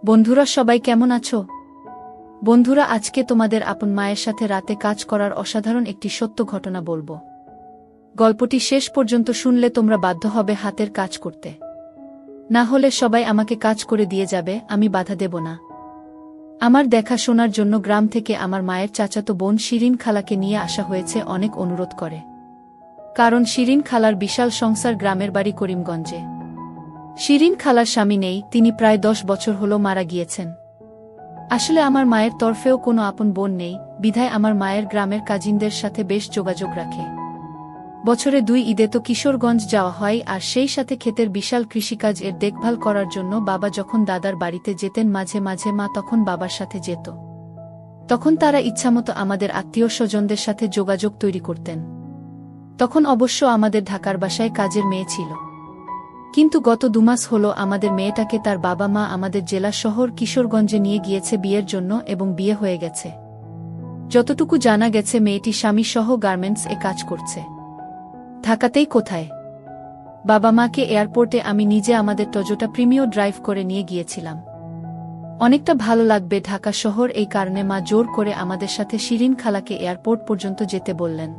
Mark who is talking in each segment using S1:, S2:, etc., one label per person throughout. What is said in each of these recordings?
S1: বন্ধুরা সবাই কেমন আছো? বন্ধুরা আজকে তোমাদের আপন মায়ের সাথে রাতে কাজ করার অসাধারণ একটি সত্য ঘটনা বলবো। গল্পটি শেষ পর্যন্ত শুনলে তোমরা বাধ্য হবে হাতের কাজ করতে। না হলে সবাই আমাকে কাজ করে দিয়ে যাবে, আমি বাধা দেব না। আমার দেখাশোনার জন্য গ্রাম থেকে আমার মায়ের চাচাতো বোন শিরিন খালাকে নিয়ে আসা হয়েছে। অনেক অনুরোধ করে, কারণ শিরিন খালার বিশাল সংসার, গ্রামের বাড়ি করিমগঞ্জে। শিরিন খালার স্বামী নেই, তিনি প্রায় 10 বছর হলো মারা গিয়েছেন। আসলে আমার মায়ের তরফেও কোনো আপন বোন নেই, বিধায় আমার মায়ের গ্রামের কাজিনদের সাথে বেশ যোগাযোগ রাখে। বছরে 2 ঈদে তো কিশোরগঞ্জ যাওয়া হয়, আর সেই সাথে ক্ষেতের বিশাল কৃষিকাজ এর দেখভাল করার জন্য বাবা যখন দাদার বাড়িতে যেতেন, মাঝে মাঝে মা তখন বাবার সাথে যেত। তখন তারা ইচ্ছামতো আমাদের আত্মীয় স্বজনদের সাথে যোগাযোগ তৈরি করতেন। তখন অবশ্য আমাদের ঢাকার বাসায় কাজের মেয়ে ছিল, কিন্তু গত 2 মাস হলো আমাদের মেয়েটাকে তার বাবা মা আমাদের জেলা শহর কিশোরগঞ্জে নিয়ে গিয়েছে বিয়ের জন্য, এবং বিয়ে হয়ে গেছে। যতটুকু জানা গেছে মেয়েটি স্বামী সহ গার্মেন্টস এ কাজ করছে। ঢাকাতেই কোথায়? বাবা মাকে এয়ারপোর্টে আমি নিজে আমাদের টয়োটা প্রিমিও ড্রাইভ করে নিয়ে গিয়েছিলাম। অনেকটা ভালো লাগবে ঢাকা শহর, এই কারণে মা জোর করে আমাদের সাথে শিরিন খালাকে এয়ারপোর্ট পর্যন্ত যেতে বললেন।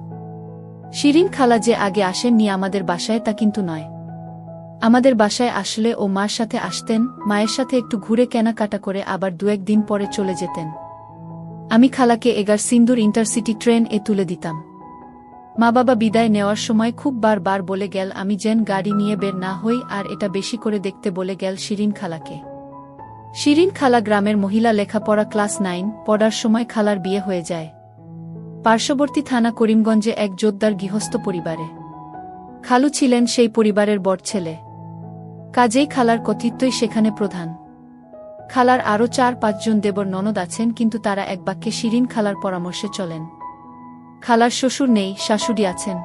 S1: শিরিন খালা যে আগে আসেননি আমাদের বাসায় তা কিন্তু নয়। আমাদের বাসায় আসলে ও মার সাথে আসতেন, মায়ের সাথে একটু ঘুরে কেনাকাটা করে আবার 2-1 দিন পরে চলে যেতেন। আমি খালাকে এগার সিন্দুর ইন্টারসিটি ট্রেন এ তুলে দিতাম। মা বাবা বিদায় নেওয়ার সময় খুব বারবার বলে গেল আমি যেন গাড়ি নিয়ে বের না হই, আর এটা বেশি করে দেখতে বলে গেল শিরিন খালাকে। শিরিন খালা গ্রামের মহিলা, লেখাপড়া ক্লাস 9 পড়ার সময় খালার বিয়ে হয়ে যায় পার্শ্ববর্তী থানা করিমগঞ্জে এক জোরদার গৃহস্থ পরিবারে। খালু ছিলেন সেই পরিবারের বড় ছেলে, কাজেই খালার কর্তৃত্বই সেখানে প্রধান। খালার আরও 4-5 জন দেবর ননদ আছেন, কিন্তু তারা এক বাক্যে শিরিন খালার পরামর্শে চলেন। খালার শ্বশুর নেই, শাশুড়ি আছেন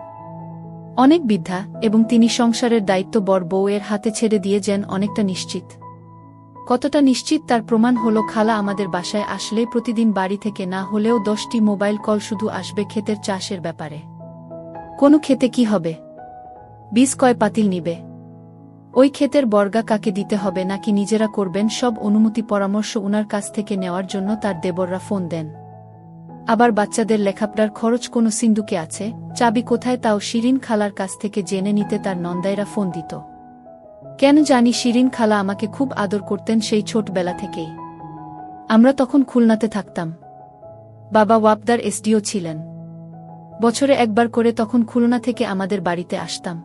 S1: অনেক বৃদ্ধা, এবং তিনি সংসারের দায়িত্ব বড় বউয়ের হাতে ছেড়ে দিয়ে যেন অনেকটা নিশ্চিত। কতটা নিশ্চিত তার প্রমাণ হলো, খালা আমাদের বাসায় আসলেই প্রতিদিন বাড়ি থেকে না হলেও 10টি মোবাইল কল শুধু আসবে ক্ষেতের চাষের ব্যাপারে। কোন ক্ষেতে কি হবে, বীজ কয় পাতিল নিবে, ওই ক্ষেতের বর্গা কাকে দিতে হবে নাকি নিজেরা করবেন, সব অনুমতি পরামর্শ উনার কাছ থেকে নেওয়ার জন্য তার দেবররা ফোন দেন। আবার বাচ্চাদের লেখাপড়ার খরচ কোন সিন্দুকে আছে, চাবি কোথায়, তাও শিরিন খালার কাছ থেকে জেনে নিতে তার নন্দাইরা ফোন দিত। কেন জানি শিরিন খালা আমাকে খুব আদর করতেন সেই ছোটবেলা থেকেই। আমরা তখন খুলনাতে থাকতাম, বাবা ওয়াপদার এসডিও ছিলেন। বছরে একবার করে তখন খুলনা থেকে আমাদের বাড়িতে আসতাম।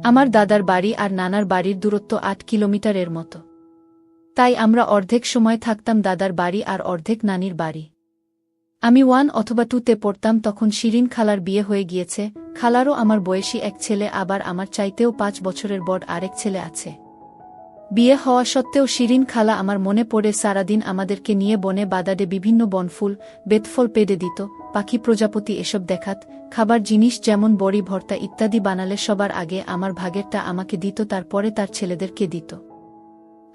S1: আমার দাদার বাড়ি আর নানার বাড়ির দূরত্ব 8 কিলোমিটারের মতো, তাই আমরা অর্ধেক সময় থাকতাম দাদার বাড়ি আর অর্ধেক নানির বাড়ি। আমি 1 অথবা 2তে পড়তাম তখন শিরিন খালার বিয়ে হয়ে গিয়েছে। খালারও আমার বয়সী এক ছেলে, আবার আমার চাইতেও 5 বছরের বড় আরেক ছেলে আছে। বিয়ে হওয়া সত্ত্বেও শিরিন খালা আমার মনে পড়ে সারাদিন আমাদেরকে নিয়ে বনে বাদাডে বিভিন্ন বনফুল বেতফল পেড়ে দিত, পাখি প্রজাপতি এসব দেখাত, খাবার জিনিস যেমন বড়ি ভর্তা ইত্যাদি বানালে সবার আগে আমার ভাগেরটা আমাকে দিত, তারপরে তার ছেলেদেরকে দিত।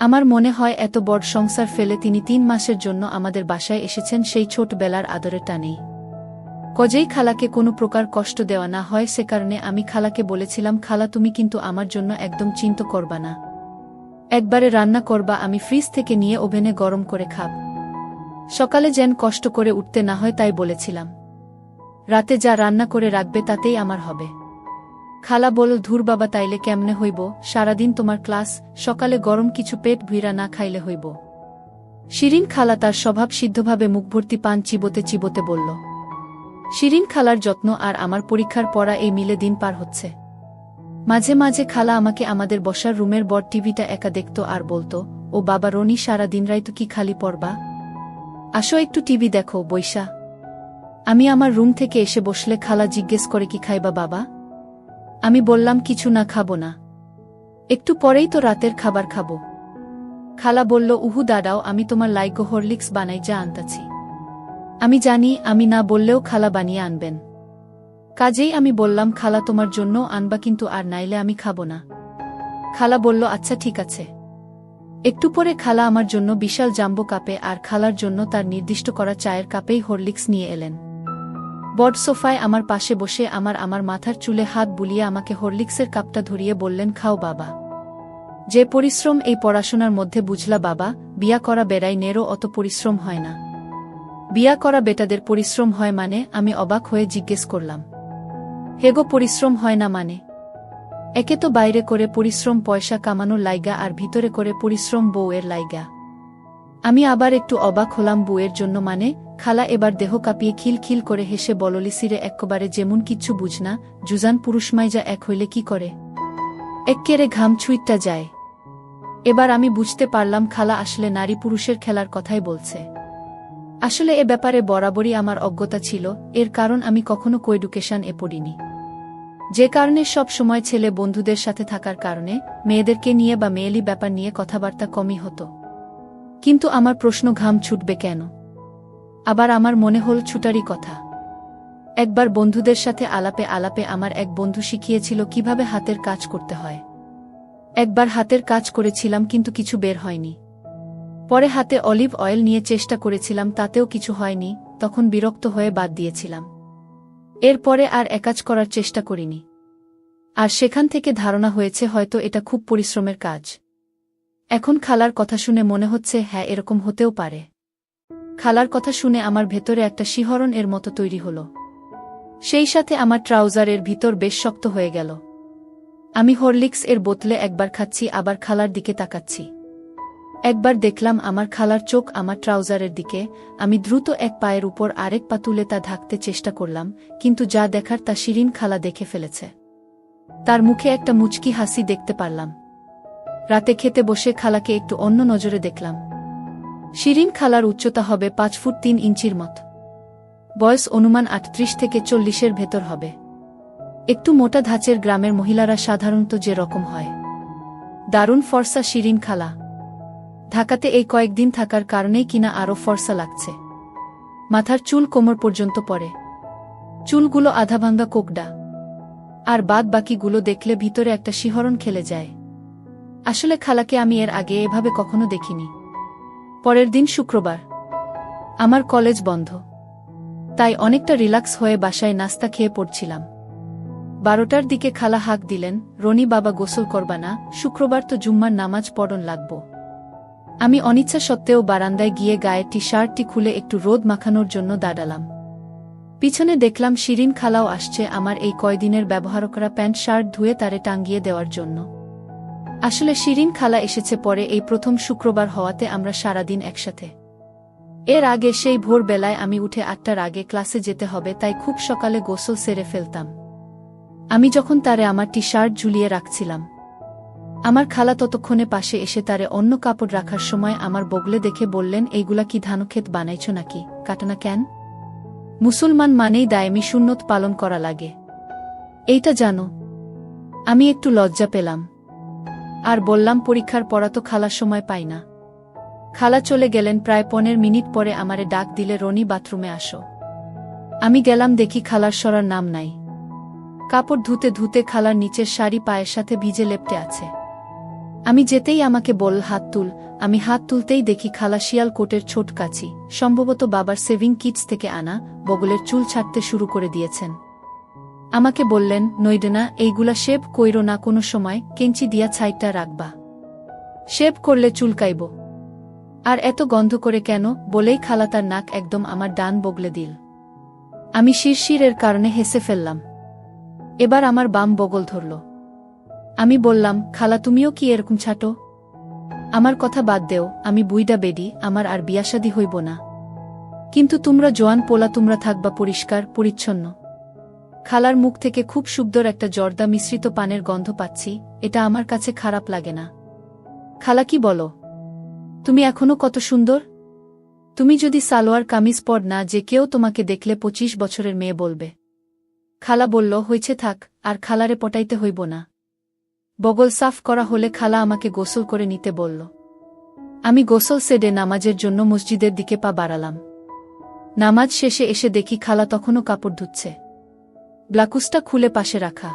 S1: আমার মনে হয় এত বড় সংসার ফেলে তিনি 3 মাসের জন্য আমাদের বাসায় এসেছেন সেই ছোটবেলার আদরের টানেই। কজেই খালাকে কোনো প্রকার কষ্ট দেওয়া না হয়, সে কারণে আমি খালাকে বলেছিলাম, খালা তুমি কিন্তু আমার জন্য একদম চিন্তা করবা না, একবারে রান্না করবা, আমি ফ্রিজ থেকে নিয়ে ওভেনে গরম করে খাব। সকালে যেন কষ্ট করে উঠতে না হয় তাই বলেছিলাম। রাতে যা রান্না করে রাখবে তাতেই আমার হবে। খালা বলল, ধুর বাবা, তাইলে কেমনে হইব, সারাদিন তোমার ক্লাস, সকালে গরম কিছু পেট ভুইরা না খাইলে হইব। শিরিন খালা তার স্বভাব সিদ্ধভাবে মুখভর্তি পান চিবোতে চিবোতে বলল। শিরিন খালার যত্ন আর আমার পরীক্ষার পড়া এই মিলে দিন পার হচ্ছে। মাঝে মাঝে খালা আমাকে আমাদের বসার রুমের বড় টিভিটা একা দেখত আর বলতো, ও বাবা রনি, সারা দিন রাই তো কি খালি পড়বা, আসো একটু টিভি দেখো বৈশা। আমি আমার রুম থেকে এসে বসলে খালা জিজ্ঞেস করে, কি খাইবা বাবা? আমি বললাম, কিছু না, খাবো না, একটু পরেই তো রাতের খাবার খাবো। খালা বলল, উহু দাঁড়াও, আমি তোমার লাইগো হরলিক্স বানাই, যা আনতাছি। আমি জানি আমি না বললেও খালা বানিয়ে আনবেন, কাজেই আমি বললাম, খালা তোমার জন্য আনবা, কিন্তু আর নাইলে আমি খাবো না। খালা বলল, আচ্ছা ঠিক আছে। একটু পরে খালা আমার জন্য বিশাল জাম্বো কাপে আর খালার জন্য তার নির্দিষ্ট করা চায়ের কাপেই হরলিক্স নিয়ে এলেন। বড় সোফায় আমার পাশে বসে আমার মাথার চুলে হাত বুলিয়ে আমাকে হরলিক্সের কাপটা ধরিয়ে বললেন, খাও বাবা। যে পরিশ্রম এই পড়াশোনার মধ্যে বুঝলা বাবা, বিয়া করা বেড়াই নেরও অত পরিশ্রম হয় না। বিয়া করা বেটাদের পরিশ্রম হয় মানে? আমি অবাক হয়ে জিজ্ঞেস করলাম। হেগো পরিশ্রম হয় না মানে? একে তো বাইরে করে পরিশ্রম পয়সা কামানোর লাইগা আর ভিতরে করে পরিশ্রম বউয়ের লাইগা। আমি আবার একটু অবাক হলাম বউয়ের জন্য মানে? খালা এবার দেহ কাঁপিয়ে খিলখিল করে হেসে বললিসিরে এক্কবারে যেমন কিচ্ছু বুঝনা, জুজান পুরুষমাইজা এক হইলে কি করে? এক্কেরে ঘাম ছুঁইটটা যায়। এবার আমি বুঝতে পারলাম খালা আসলে নারী পুরুষের খেলার কথাই বলছে। আসলে এ ব্যাপারে বরাবরই আমার অজ্ঞতা ছিল, এর কারণ আমি কখনো কোএডুকেশন এ পড়িনি। যে কারণে সব সময় ছেলে বন্ধুদের সাথে থাকার কারণে মেয়েদেরকে নিয়ে বা মেয়েলি ব্যাপার নিয়ে কথাবার্তা কমই হতো। কিন্তু আমার প্রশ্ন, ঘাম ছুটবে কেন? আবার আমার মনে হল ছুটারই কথা। একবার বন্ধুদের সাথে আলাপে আলাপে আমার এক বন্ধু শিখিয়েছিল কিভাবে হাতের কাজ করতে হয়। একবার হাতের কাজ করেছিলাম কিন্তু কিছু বের হয়নি। পরে হাতে অলিভ অয়েল নিয়ে চেষ্টা করেছিলাম, তাতেও কিছু হয়নি, তখন বিরক্ত হয়ে বাদ দিয়েছিলাম। এরপরে আর একাজ করার চেষ্টা করিনি। আর সেখান থেকে ধারণা হয়েছে হয়তো এটা খুব পরিশ্রমের কাজ। এখন খালার কথা শুনে মনে হচ্ছে হ্যাঁ, এরকম হতেও পারে। খালার কথা শুনে আমার ভেতরে একটা শিহরণ এর মতো তৈরি হলো। সেই সাথে আমার ট্রাউজারের ভিতর বেশ শক্ত হয়ে গেল। আমি হরলিক্স এর বোতলে একবার খাচ্ছি, আবার খালার দিকে তাকাচ্ছি। একবার দেখলাম আমার খালার চোখ আমার ট্রাউজারের দিকে। আমি দ্রুত এক পায়ের উপর আরেক পা তুলে তা ঢাকতে চেষ্টা করলাম, কিন্তু যা দেখার তা শিরিন খালা দেখে ফেলেছে। তার মুখে একটা মুচকি হাসি দেখতে পারলাম। রাতে খেতে বসে খালাকে একটু অন্য নজরে দেখলাম। শিরিন খালার উচ্চতা হবে 5 ফুট 3 ইঞ্চির মত। বয়স অনুমান 38 থেকে 40-এর ভেতর হবে। একটু মোটা ধাঁচের গ্রামের মহিলারা সাধারণত যে রকম হয়। দারুণ ফর্সা শিরিন খালা। ঢাকাতে এই কয়েকদিন থাকার কারণেই কিনা আরও ফর্সা লাগছে। মাথার চুল কোমর পর্যন্ত পড়ে। চুলগুলো আধাভাঙ্গা কোকড়া। আর বাদ বাকিগুলো দেখলে ভিতরে একটা শিহরণ খেলে যায়। আসলে খালাকে আমি এর আগে এভাবে কখনো দেখিনি। পরের দিন শুক্রবার। আমার কলেজ বন্ধ। তাই অনেকটা রিল্যাক্স হয়ে বাসায় নাস্তা খেয়ে পড়ছিলাম। 12টার দিকে খালা হাঁক দিলেন, রনি বাবা গোসল করবা না? শুক্রবার তো জুম্মার নামাজ পড়ন লাগব। আমি অনিচ্ছা সত্ত্বেও বারান্দায় গিয়ে গায়ে টি শার্টটি খুলে একটু রোদ মাখানোর জন্য দাঁড়ালাম। পিছনে দেখলাম শিরিন খালাও আসছে আমার এই কয়দিনের ব্যবহার করা প্যান্ট শার্ট ধুয়ে তারে টাঙ্গিয়ে দেওয়ার জন্য। আসলে শিরিন খালা এসেছে পরে, এই প্রথম শুক্রবার হওয়াতে আমরা সারাদিন একসাথে। এর আগে সেই ভোরবেলায় আমি উঠে 8টার আগে ক্লাসে যেতে হবে, তাই খুব সকালে গোসল সেরে ফেলতাম। আমি যখন তারে আমার টি শার্ট ঝুলিয়ে রাখছিলাম, আমার খালা ততক্ষণে পাশে এসে তারে অন্য কাপড় রাখার সময় আমার বগলে দেখে বললেন, এইগুলা কি ধানক্ষেত বানাইছ নাকি? কাটানা কেন? মুসলমান মানেই দায়মি সুন্নত পালন করা লাগে, এইটা জানো? আমি একটু লজ্জা পেলাম আর বললাম, পরীক্ষার পড়া তো খালার সময় পাই না। খালা চলে গেলেন। প্রায় 15 মিনিট পরে আমারে ডাক দিলে, রনি বাথরুমে আসো। আমি গেলাম, দেখি খালার সরার নাম নাই। কাপড় ধুতে ধুতে খালার নিচের শাড়ি পায়ের সাথে ভিজে লেপ্টে আছে। আমি যেতেই আমাকে বল, হাত তুল। আমি হাত তুলতেই দেখি খালা শিয়াল কোটের ছোট কাচি, সম্ভবত বাবার সেভিং কিটস থেকে আনা, বগলের চুল ছাড়তে শুরু করে দিয়েছেন। আমাকে বললেন, নইডেনা, এইগুলা শেভ কইরো না কোনো সময়, কেঞ্চি দিয়া ছাইটটা রাখবা। শেভ করলে চুলকাইব। আর এত গন্ধ করে কেন? বলেই খালা তার নাক একদম আমার ডান বগলে দিল। আমি শিরশিরের কারণে হেসে ফেললাম। এবার আমার বাম বগল ধরল। আমি বললাম, খালা তুমিও কি এরকম ছাটো? আমার কথা বাদ দেও, আমি বুইডা বেডি, আমার আর বিয়াশাদি হইব না। কিন্তু তোমরা জোয়ান পোলা, তোমরা থাকবা পরিষ্কার পরিচ্ছন্ন। খালার মুখ থেকে খুব সুন্দর একটা জর্দা মিশ্রিত পানের গন্ধ পাচ্ছি, এটা আমার কাছে খারাপ লাগে না। খালা কি বলো? তুমি এখনো কত সুন্দর। তুমি যদি সালোয়ার কামিজ পর না, যে কেউ তোমাকে দেখলে 25 বছরের মেয়ে বলবে। খালা বলল, হইছে থাক, আর খালারে পটাইতে হইব না। বগল সাফ করা হলে খালা আমাকে গোসল করে নিতে বলল। আমি গোসল সেরে নামাজের জন্য মসজিদের দিকে পা বাড়ালাম। নামাজ শেষে এসে দেখি খালা তখনও কাপড় ধুচ্ছে, ব্লাকুসটা খুলে পাশে রাখা।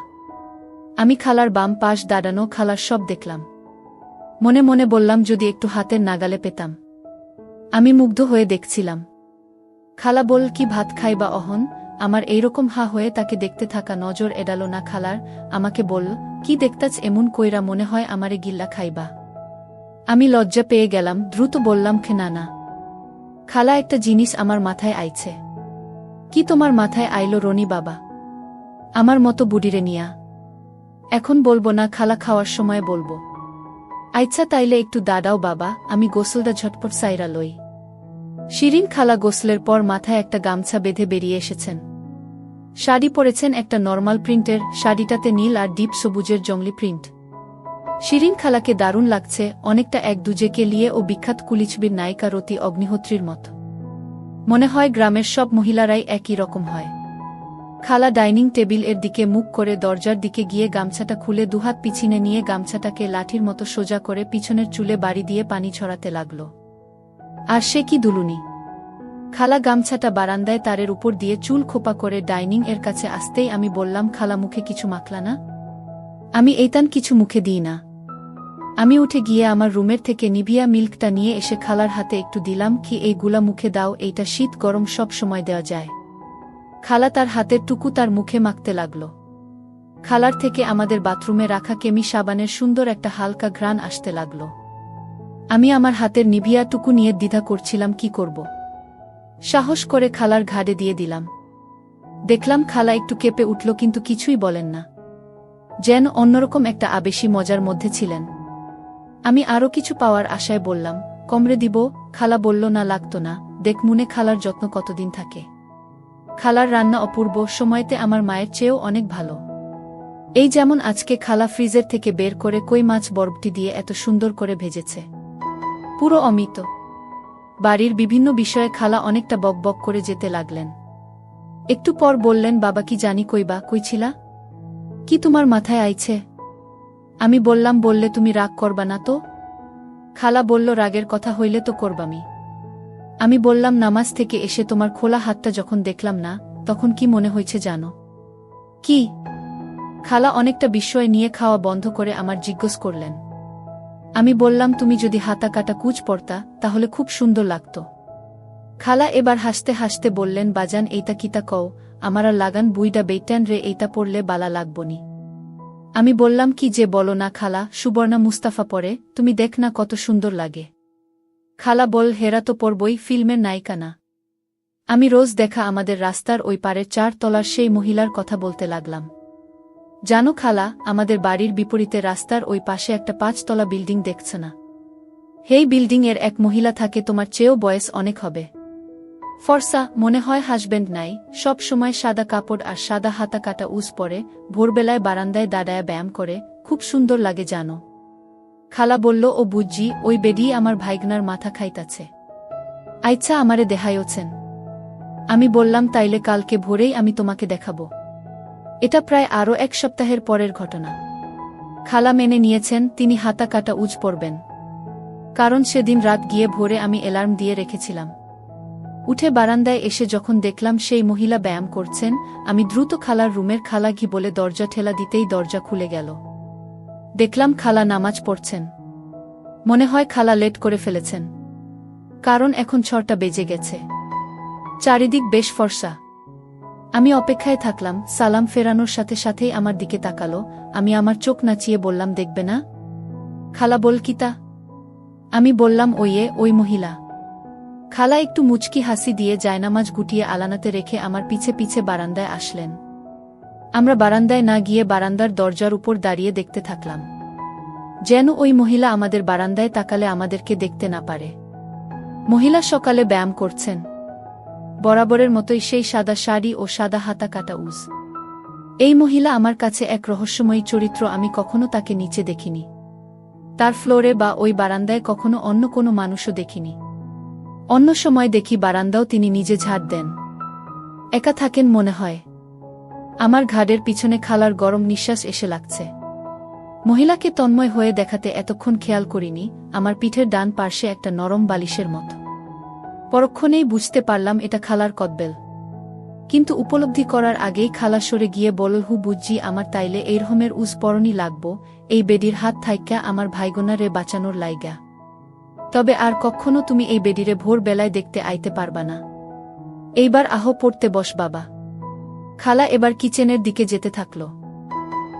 S1: আমি খালার বাম পাশ দাঁড়ানো, খালার সব দেখলাম। মনে মনে বললাম, যদি একটু হাতের নাগালে পেতাম। আমি মুগ্ধ হয়ে দেখছিলাম। খালা বল, কি ভাত খাইবা অহন? আমার এইরকম হা হয়ে তাকে দেখতে থাকা নজর এড়াল না খালার। আমাকে বলল, কি দেখতাছ এমন কইরা, মনে হয় আমারে গিল্লা খাইবা? আমি লজ্জা পেয়ে গেলাম, দ্রুত বললাম না না খালা, একটা জিনিস আমার মাথায় আইছে। কি তোমার মাথায় আইলো রনি বাবা? আমার মতো বুড়িরে নিয়া? এখন বলবো না খালা, খাওয়ার সময় বলবো। আচ্ছা তাইলে একটু দাঁড়াও বাবা, আমি গোসলটা ঝটপট সাইরা লই। শিরিন খালা গোসলের পর মাথায় একটা গামছা বেঁধে বেরিয়ে এসেছেন। শাড়ি পরেছেন একটা নরমাল প্রিন্টের, শাড়িটাতে নীল আর ডিপ সবুজের জংলি প্রিন্ট। শিরিন খালাকে দারুণ লাগছে, অনেকটা এক দুজেকে লিয়ে ও বিখ্যাত কুলিছবির নায়িকা রতি অগ্নিহোত্রীর মতো। মনে হয় গ্রামের সব মহিলারাই একই রকম হয়। খালা ডাইনিং টেবিল এর দিকে মুখ করে দরজার দিকে গিয়ে গামছাটা খুলে দুহাত পিছনে নিয়ে গামছাটাকে লাঠির মতো সোজা করে পিছনের চুলে বাড়ি দিয়ে পানি ছড়াতে লাগল। আর সে কি দুলুনি! খালা গামছাটা বারান্দায় তারের উপর দিয়ে চুল খোপা করে ডাইনিং এর কাছে আসতেই আমি বললাম, খালা মুখে কিছু মাখলা না? আমি এইতান কিছু মুখে দিই না। আমি উঠে গিয়ে আমার রুমের থেকে নিভিয়া মিল্কটা নিয়ে এসে খালার হাতে একটু দিলাম, কি এইগুলা মুখে দাও, এইটা শীত গরম সব সময় দেওয়া যায়। খালা তার হাতের টুকু তার মুখে মাখতে লাগল। খালার থেকে আমাদের বাথরুমে রাখা কেমি সাবানের সুন্দর একটা হালকা ঘ্রাণ আসতে লাগল। আমি আমার হাতের নিভিয়া টুকু নিয়ে দ্বিধা করছিলাম কি করব। সাহস করে খালার ঘাড়ে দিয়ে দিলাম। দেখলাম খালা একটু কেঁপে উঠল, কিন্তু কিছুই বলেন না, যেন অন্যরকম একটা আবেশী মজার মধ্যে ছিলেন। আমি আরও কিছু পাওয়ার আশায় বললাম, কমরে দিব? খালা বলল, না লাগতো না, দেখ মুনে খালার যত্ন কতদিন থাকে। খালার রান্না অপূর্ব, সময়তে আমার মায়ের চেয়েও অনেক ভালো। এই যেমন আজকে খালা ফ্রিজের থেকে বের করে কই মাছ বরবটি দিয়ে এত সুন্দর করে ভেজেছে, পুরো অমিত। বাড়ির বিভিন্ন বিষয়ে খালা অনেকটা বকবক করে যেতে লাগলেন। একটু পর বললেন, বাবা কি জানি কইবা, কইছিলা? কি তোমার মাথায় আইছে? আমি বললাম, বললে তুমি রাগ করবা না তো? খালা বলল, রাগের কথা হইলে তো করবামি। আমি বললাম, নামাজ থেকে এসে তোমার খোলা হাতটা যখন দেখলাম না, তখন কি মনে হয়েছে জানো? কি? খালা অনেকটা বিস্ময় নিয়ে খাওয়া বন্ধ করে আমার জিজ্ঞেস করলেন। আমি বললাম, তুমি যদি হাতা কাটা কুচ পরতা তাহলে খুব সুন্দর লাগতো। খালা এবার হাসতে হাসতে বললেন, বাজান এইটা কিতা কও, আমারা লাগান বুইডা বেইটান রে, এইটা পড়লে বালা লাগবনি। আমি বললাম, কি যে বলো না খালা, সুবর্ণা মুস্তাফা পরে, তুমি দেখ না কত সুন্দর লাগে। খালা বল, হেরা তো পরবই, ফিল্মের নায়িকা না? আমি রোজ দেখা আমাদের রাস্তার ওই পারের 4 তলার সেই মহিলার কথা বলতে লাগলাম। জানো খালা, আমাদের বাড়ির বিপরীতে রাস্তার ওই পাশে একটা 5 তলা বিল্ডিং দেখছে না? হেই বিল্ডিং এর এক মহিলা থাকে, তোমার চেয়েও বয়স অনেক হবে। ফর্সা, মনে হয় হাজবেন্ড নাই, সব সময় সাদা কাপড় আর সাদা হাতা কাটা উজ পরে, ভোরবেলায় বারান্দায় দাঁড়ায় ব্যায়াম করে, খুব সুন্দর লাগে জানো। খালা বলল, ও বুঝি, ওই বেডি আমার ভাইগনার মাথা খাইতাছে। আচ্ছা আমারে দেখাইওছেন? আমি বললাম, তাইলে কালকে ভোরেই আমি তোমাকে দেখাবো। এটা প্রায় আরও 1 সপ্তাহের পরের ঘটনা। খালা মেনে নিয়েছেন তিনি হাতা কাটা উজ পরবেন, কারণ সেদিন রাত গিয়ে ভোরে আমি অ্যালার্ম দিয়ে রেখেছিলাম। উঠে বারান্দায় এসে যখন দেখলাম সেই মহিলা ব্যায়াম করছেন, আমি দ্রুত খালার রুমের খালা ঘি বলে দরজা ঠেলা দিতেই দরজা খুলে গেল। দেখলাম খালা নামাজ পড়ছেন। মনে হয় খালা লেট করে ফেলেছেন, কারণ এখন 6টা বেজে গেছে। চারিদিক বেশ ফর্সা। আমি অপেক্ষায় থাকলাম, সালাম ফেরানোর সাথে সাথেই আমার দিকে তাকালো। আমি আমার চোখ নাচিয়ে বললাম, দেখবে না? খালা বল, কিতা? আমি বললাম, ওই মহিলা। খালা একটু মুচকি হাসি দিয়ে জায়নামাজ গুটিয়ে আলানাতে রেখে আমার পিছে পিছে বারান্দায় আসলেন। আমরা বারান্দায় না গিয়ে বারান্দার দরজার উপর দাঁড়িয়ে দেখতে থাকলাম, যেন ওই মহিলা আমাদের বারান্দায় তাকালে আমাদেরকে দেখতে না পারে। মহিলা সকালে ব্যায়াম করছেন, বরাবরের মতোই সেই সাদা শাড়ি ও সাদা হাতা কাটা উজ। এই মহিলা আমার কাছে এক রহস্যময়ী চরিত্র, আমি কখনো তাকে নিচে দেখিনি। তার ফ্লোরে বা ওই বারান্দায় কখনো অন্য কোনো মানুষও দেখিনি। অন্য সময় দেখি বারান্দাও তিনি নিজে ঝাড় দেন, একা থাকেন মনে হয়। আমার ঘাড়ের পিছনে খালার গরম নিঃশ্বাস এসে লাগছে। মহিলাকে তন্ময় হয়ে দেখাতে এতক্ষণ খেয়াল করিনি, আমার পিঠের ডান পার্শ্বে একটা নরম বালিশের মতো। পরক্ষণেই বুঝতে পারলাম এটা খালার কদবেল। কিন্তু উপলব্ধি করার আগেই খালা সরে গিয়ে বলল, হু বুঝছি, আমার তাইলে এইরকমের উজ পরনি লাগবো, এই বেডির হাত থাইক্যা আমার ভাইগোনা রে বাঁচানোর লাইগা। তবে আর কখনো তুমি এই বেডিরে ভোর বেলায় দেখতে আইতে পারবা না। এইবার আহ পড়তে বস বাবা। খালা এবার কিচেনের দিকে যেতে থাকল।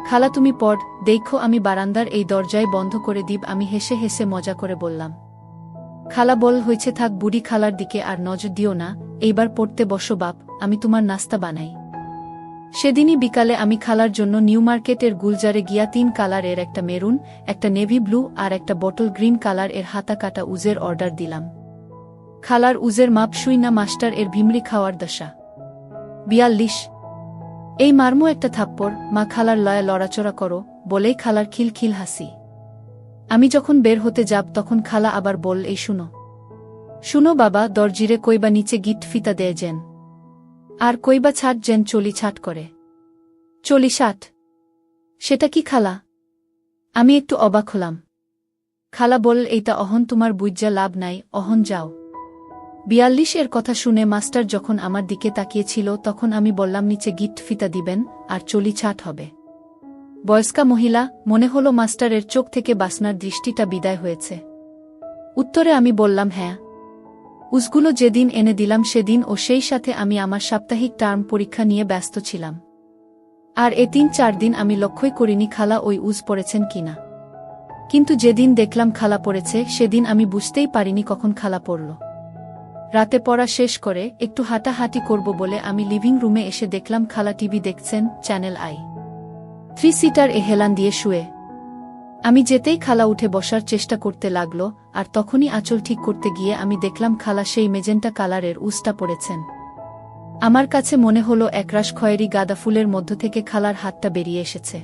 S1: খালা তুমি পড়, দেখো আমি বারান্দার এই দরজায় বন্ধ করে দিব। আমি হেসে হেসে মজা করে বললাম। খালা বল, হয়েছে থাক, বুড়ি খালার দিকে আর নজর দিও না, এইবার পড়তে বসো বাপ, আমি তোমার নাস্তা বানাই। সেদিনই বিকালে আমি খালার জন্য নিউ মার্কেটের গুলজারে গিয়া 3 কালার এর একটা মেরুন, একটা নেভি ব্লু আর একটা বটল গ্রিন কালার এর হাতা কাটা উজের অর্ডার দিলাম। খালার উজের মাপ শুই না মাস্টার এর ভিমরি খাওয়ার দশা। 42। এই মারমু একটা থাপ্পড়, মা খালার লয়া লড়াচড়া করো, বলেই খালার খিলখিল হাসি। আমি যখন বের হতে যাব তখন খালা আবার বল, এই শুনো শুনো বাবা, দরজিরে কইবা নিচে গিট ফিতা দেয় যেন, আর কইবা ছাট যেন চলি ছাট করে। চলি ছাট? সেটা কি খালা? আমি একটু অবাক হলাম। খালা বল, এইটা অহন তোমার বুইজ্জা লাভ নাই, অহন যাও। 42 এর কথা শুনে মাস্টার যখন আমার দিকে তাকিয়েছিল তখন আমি বললাম, নিচে গিট ফিতা দিবেন আর চলি ছাট হবে। বয়স্কা মহিলা, মনে হলো মাস্টারের চোখ থেকে বাসনার দৃষ্টিটা বিদায় হয়েছে। উত্তরে আমি বললাম, হ্যাঁ। উজগুলো যেদিন এনে দিলাম সেদিন ও সেই সাথে আমি আমার সাপ্তাহিক টার্ম পরীক্ষা নিয়ে ব্যস্ত ছিলাম। আর এ 3-4 দিন আমি লক্ষ্যই করিনি খালা ওই উজ পড়েছেন কিনা। কিন্তু যেদিন দেখলাম খালা পড়েছে সেদিন আমি বুঝতেই পারিনি কখন খালা পড়ল। রাতে পড়া শেষ করে একটু হাঁটাহাঁটি করব বলে আমি লিভিং রুমে এসে দেখলাম খালা টিভি দেখছেন, চ্যানেল আই 3 সিটার এ হেলান দিয়ে শুয়ে। আমি যেতেই খালা উঠে বসার চেষ্টা করতে লাগল, আর তখনই আঁচল ঠিক করতে গিয়ে আমি দেখলাম খালা সেই মেজেন্টা কালারের উজটা পড়েছেন। আমার কাছে মনে হলো একরাশ খয়েরি গাঁদা ফুলের মধ্য থেকে খালার হাতটা বেরিয়ে এসেছে।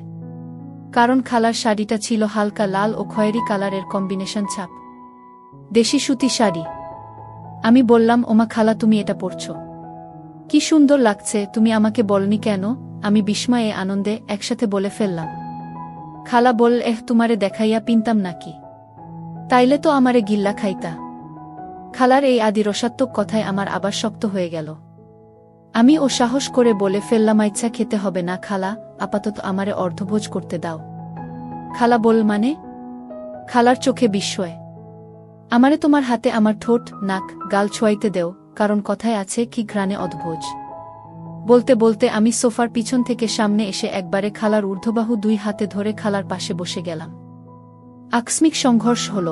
S1: কারণ খালার শাড়িটা ছিল হালকা লাল ও খয়েরি কালারের কম্বিনেশন ছাপ, দেশি সুতি শাড়ি। আমি বললাম, ওমা খালা তুমি এটা পরছ, কি সুন্দর লাগছে, তুমি আমাকে বলনি কেন? আমি বিস্ময়ে আনন্দে একসাথে বলে ফেললাম। খালা বল, তোমারে দেখাইয়া পিনতাম নাকি? তাইলে তো আমারে গিল্লা খাইতা। খালার এই আদি রসাত্মক কথায় আমার আবার শক্ত হয়ে গেল। আমি ও সাহস করে বলে ফেললাম, ইচ্ছা খেতে হবে না খালা, আপাতত আমারে অর্ধভোজ করতে দাও। খালা বল, মানে? খালার চোখে বিস্ময়। আমারে তোমার হাতে আমার ঠোঁট, নাক, গাল ছোঁয়াইতে দেও, কারণ কথায় আছে কি ঘ্রাণে অধভোজ। বলতে বলতে আমি সোফার পিছন থেকে সামনে এসে একবারে খালার ঊর্ধ্ববাহু 2 হাতে ধরে খালার পাশে বসে গেলাম। আকস্মিক সংঘর্ষ হল।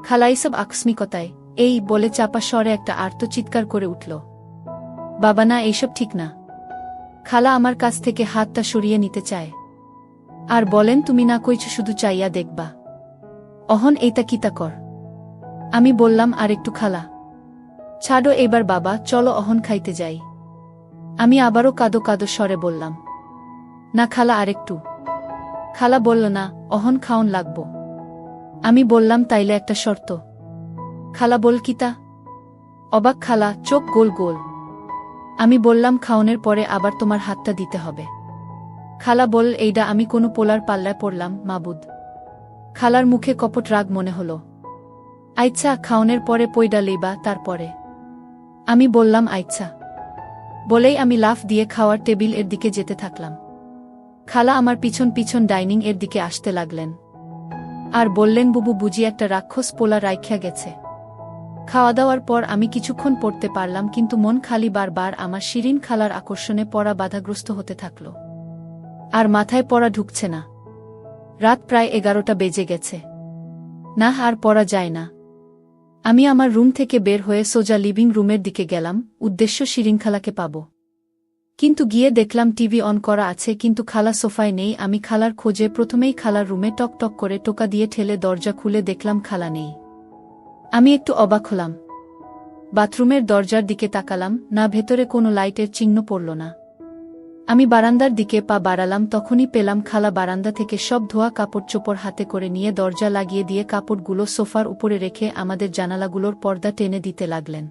S1: খালা এইসব আকস্মিকতায় এই বলে চাপা স্বরে একটা আর্তচিৎকার করে উঠল। বাবা না, এইসব ঠিক না। খালা আমার কাছ থেকে হাতটা সরিয়ে নিতে চায় আর বলেন, তুমি না কইছ শুধু চাইয়া দেখবা, অহন এইটা কিতা কর। আমি বললাম, আর একটু খালা, ছাড়ো এবার বাবা, চলো অহন খাইতে যাই। আমি আবারও কাদো কাদো স্বরে বললাম, না খালা আরেকটু। খালা বলল, না অহন খাওন লাগব। আমি বললাম, তাইলে একটা শর্ত। খালা বল, কিতা? অবাক খালা, চোখ গোল গোল। আমি বললাম, খাওনের পরে আবার তোমার হাতটা দিতে হবে। খালা বল, এইডা আমি কোনো পোলার পাল্লায় পড়লাম মাবুদ। খালার মুখে কপট রাগ মনে হলো। আইচ্ছা, খাওনের পরে পইডা লইবা তারপরে। আমি বললাম, আইচ্ছা। বলেই আমি লাফ দিয়ে খাওয়ার টেবিল এর দিকে যেতে থাকলাম। খালা আমার পিছন পিছন ডাইনিং এর দিকে আসতে লাগলেন আর বললেন, বুবু বুঝি একটা রাক্ষস পোলা রাইখ্যা গেছে। খাওয়া দাওয়ার পর আমি কিছুক্ষণ পড়তে পারলাম, কিন্তু মন খালি বারবার আমার শিরিন খালার আকর্ষণে পড়া বাধাগ্রস্ত হতে থাকল। আর মাথায় পড়া ঢুকছে না। রাত প্রায় 11টা বেজে গেছে। না, আর পড়া যায় না। আমি আমার রুম থেকে বের হয়ে সোজা লিভিং রুমের দিকে গেলাম, উদ্দেশ্য শিরিন খালাকে পাব। কিন্তু গিয়ে দেখলাম টিভি অন করা আছে, কিন্তু খালা সোফায় নেই। আমি খালার খোঁজে প্রথমেই খালার রুমে টক টক করে টোকা দিয়ে ঠেলে দরজা খুলে দেখলাম খালা নেই। আমি একটু অবাক হলাম। বাথরুমের দরজার দিকে তাকালাম, না ভেতরে কোনো লাইটের চিহ্ন পড়ল না। আমি বারান্দার দিকে পা বাড়ালাম, তখনই পেলাম খালা বারান্দা থেকে সব ধোয়া কাপড় চোপড় হাতে করে নিয়ে দরজা লাগিয়ে দিয়ে কাপড়গুলো সোফার উপরে রেখে আমাদের জানালাগুলোর পর্দা টেনে দিতে লাগলেন।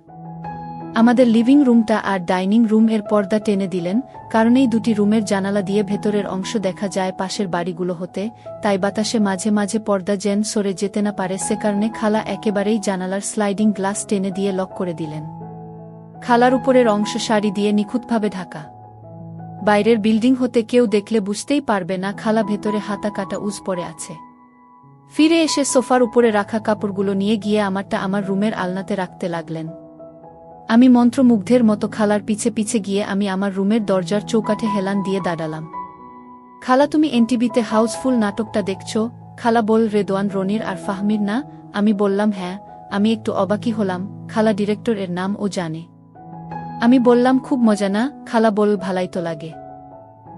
S1: আমাদের লিভিং রুমটা আর ডাইনিং রুম এর পর্দা টেনে দিলেন, কারণ এই দুটি রুমের জানালা দিয়ে ভেতরের অংশ দেখা যায় পাশের বাড়িগুলো হতে, তাই বাতাসে মাঝে মাঝে পর্দা যেন সরে যেতে না পারে, সে কারণে খালা একেবারেই জানালার স্লাইডিং গ্লাস টেনে দিয়ে লক করে দিলেন। খালার উপরের অংশ শাড়ি দিয়ে নিখুঁতভাবে ঢাকা। বাইরের বিল্ডিং হতে কেউ দেখলে বুঝতেই পারবে না খালা ভেতরে হাতা কাটা উজ পড়ে আছে। ফিরে এসে সোফার উপরে রাখা কাপড়গুলো নিয়ে গিয়ে আমারটা আমার রুমের আলনাতে রাখতে লাগলেন। আমি মন্ত্রমুগ্ধের মতো খালার পিছে পিছে গিয়ে আমি আমার রুমের দরজার চৌকাঠে হেলান দিয়ে দাঁড়ালাম। খালা তুমি এনটিভিতে হাউসফুল নাটকটা দেখছ? খালা বল রেদওয়ান রনির আর ফাহমির না? আমি বললাম হ্যাঁ। আমি একটু অবাকই হলাম, খালা ডিরেক্টর এর নাম ও জানে? আমি বললাম খুব মজা না? খালা বল ভালাই তো লাগে।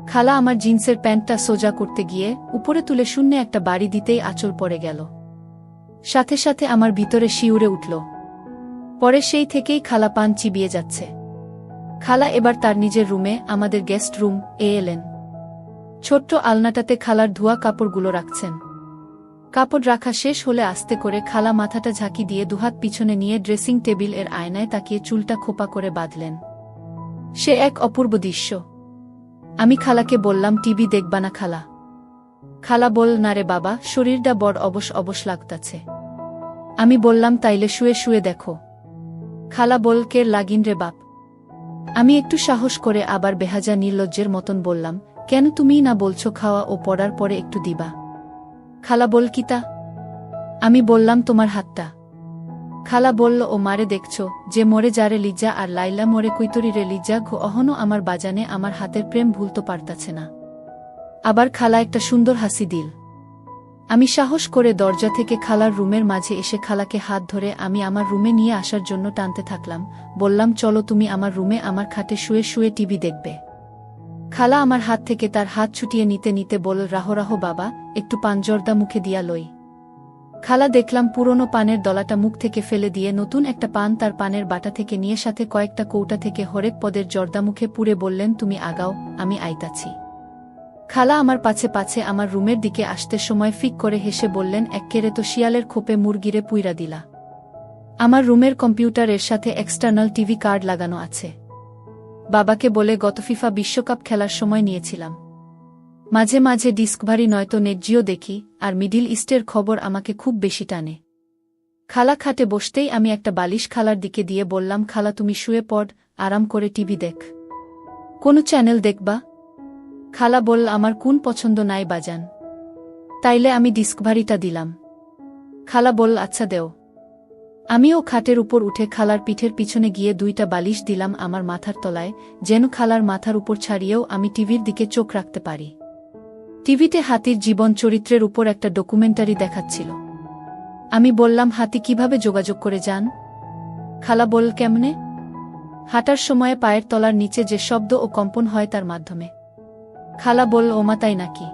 S1: খালা আমার জিন্সের প্যান্টটা সোজা করতে গিয়ে উপরে তুলে শূন্যে একটা বাড়ি দিতেই আঁচল পড়ে গেল। সাথে সাথে আমার ভিতরে শিউরে উঠল। পরে সেই থেকেই খালা পান চিবিয়ে যাচ্ছে। খালা এবার তার নিজের রুমে, আমাদের গেস্ট রুম এ এলেন। ছোট্ট আলনাটাতে খালার ধোয়া কাপড়গুলো রাখছেন। কাপড় রাখা শেষ হলে আস্তে করে খালা মাথাটা ঝাঁকি দিয়ে দুহাত পিছনে নিয়ে ড্রেসিং টেবিল এর আয়নায় তাকিয়ে চুলটা খোপা করে বাঁধলেন। সে এক অপূর্ব দৃশ্য। আমি খালাকে বললাম টিভি দেখবা না খালা? খালা বল না রে বাবা, শরীরটা বড় অবশ অবশ লাগতাছে। আমি বললাম তাইলে শুয়ে শুয়ে দেখো। খালা বল কের লাগিন রে বাপ? আমি একটু সাহস করে আবার বেহাজা নির্লজ্জের মতন বললাম, কেন তুমিই না বলছো খাওয়া ও পড়ার পরে একটু দিবা? খালা বল কিতা? আমি বললাম তোমার হাতটা। খালা বলল ও মারে দেখছো, যে মরে যারে লিজা আর লাইলা মরে কুইতরি রে লিজা ঘো অহনো আমার বাজানে আমার হাতের প্রেম ভুলতো পারতাছে না। আবার খালা একটা সুন্দর হাসি দিল। আমি সাহস করে দরজা থেকে খালার রুমের মাঝে এসে খালাকে হাত ধরে আমি আমার রুমে নিয়ে আসার জন্য টানতে থাকলাম। বললাম চলো তুমি আমার রুমে আমার খাটে শুয়ে শুয়ে টিভি দেখবে। খালা আমার হাত থেকে তার হাত ছুটিয়ে নিতে নিতে বলল রাহো রাহো বাবা, একটু পান জর্দা মুখে দিয়া লই। খালা দেখলাম পুরনো পানের দলাটা মুখ থেকে ফেলে দিয়ে নতুন একটা পান তার পানের বাটা থেকে নিয়ে সাথে কয়েকটা কৌটা থেকে হরেক পদের জর্দা মুখে পুরে বললেন তুমি আগাও, আমি আইতাছি। খালা আমার পাছে পাছে আমার রুমের দিকে আসতে সময় ফিক করে হেসে বললেন এক্কেরে তো শিয়ালের খোপে মুরগিরে পুইরা দিলা। আমার রুমের কম্পিউটারের সাথে এক্সটার্নাল টিভি কার্ড লাগানো আছে। বাবাকে বলে গত ফিফা বিশ্বকাপ খেলার সময় নিয়েছিলাম। মাঝে মাঝে ডিস্কভারি নয়তো নেটজিও দেখি, আর মিডিল ইস্টের খবর আমাকে খুব বেশি টানে। খালা খাটে বসতেই আমি একটা বালিশ খালার দিকে দিয়ে বললাম খালা তুমি শুয়ে পড়, আরাম করে টিভি দেখ। কোন চ্যানেল দেখবা? খালা বলল আমার কোন পছন্দ নাই বাজান। তাইলে আমি ডিস্কভারিটা দিলাম। খালা বলল আচ্ছা দেও। আমিও খাটের উপর উঠে খালার পিঠের পিছনে গিয়ে দুইটা বালিশ দিলাম আমার মাথার তলায়, যেন খালার মাথার উপর ছাড়িয়েও আমি টিভির দিকে চোখ রাখতে পারি। টিভিতে হাতির জীবন চরিত্রের উপর একটা ডকুমেন্টারি দেখাচ্ছিল। আমি বললাম হাতি কিভাবে যোগাযোগ করে যান? খালা বলল কেমনে? হাঁটার সময়ে পায়ের তলার নিচে যে শব্দ ও কম্পন হয় তার মাধ্যমে। খালা বলল ওমা তাই নাকি?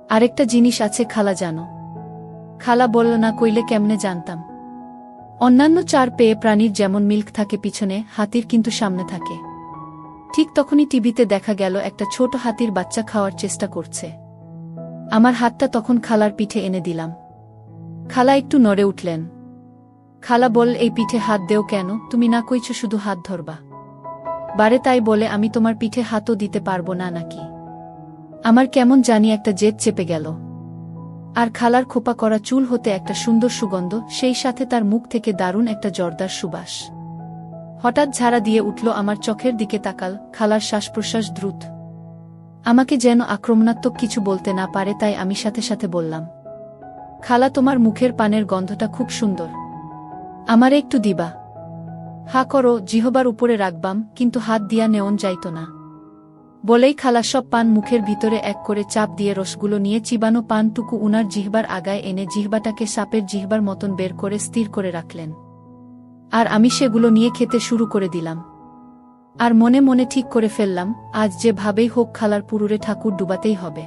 S1: আরেকটা জিনিস আছে খালা জানো? খালা বলল না কইলে কেমনে জানতাম। অন্যান্য চার পেয়ে প্রাণীর যেমন মিল্ক থাকে পিছনে, হাতির কিন্তু সামনে থাকে। ঠিক তখনই টিভিতে দেখা গেল একটা ছোট হাতির বাচ্চা খাওয়ার চেষ্টা করছে। আমার হাতটা তখন খালার পিঠে এনে দিলাম। খালা একটু নড়ে উঠলেন। খালা বল এই পিঠে হাত দেও কেন? তুমি না কইছো শুধু হাত ধরবা। বারে তাই বলে আমি তোমার পিঠে হাতও দিতে পারবো না নাকি? আমার কেমন জানি একটা জেদ চেপে গেল। আর খালার খোপা করা চুল হতে একটা সুন্দর সুগন্ধ, সেই সাথে তার মুখ থেকে দারুণ একটা জর্দার সুবাস। হঠাৎ ঝাড়া দিয়ে উঠল আমার চোখের দিকে তাকাল। খালার শ্বাস-প্রশ্বাস দ্রুত। আমাকে যেন আক্রমণাত্মক কিছু বলতে না পারে তাই আমি সাথে সাথে বললাম খালা তোমার মুখের পানের গন্ধটা খুব সুন্দর, আমারে একটু দিবা? হা করো, জিহবার উপরে রাখবাম, কিন্তু হাত দিয়া নেওন যাইত না। বলেই খালা সব পান মুখের ভিতরে এক করে চাপ দিয়ে রসগুলো নিয়ে চিবানো পানটুকু উনার জিহবার আগায় এনে জিহবাটাকে সাপের জিহবার মতন বের করে স্থির করে রাখলেন। আর আমি সেগুলো নিয়ে খেতে শুরু করে দিলাম। আর মনে মনে ঠিক করে ফেললাম আজ যে ভাবেই হোক খালার পুরুরে ঠাকুর ডুবাতেই হবে।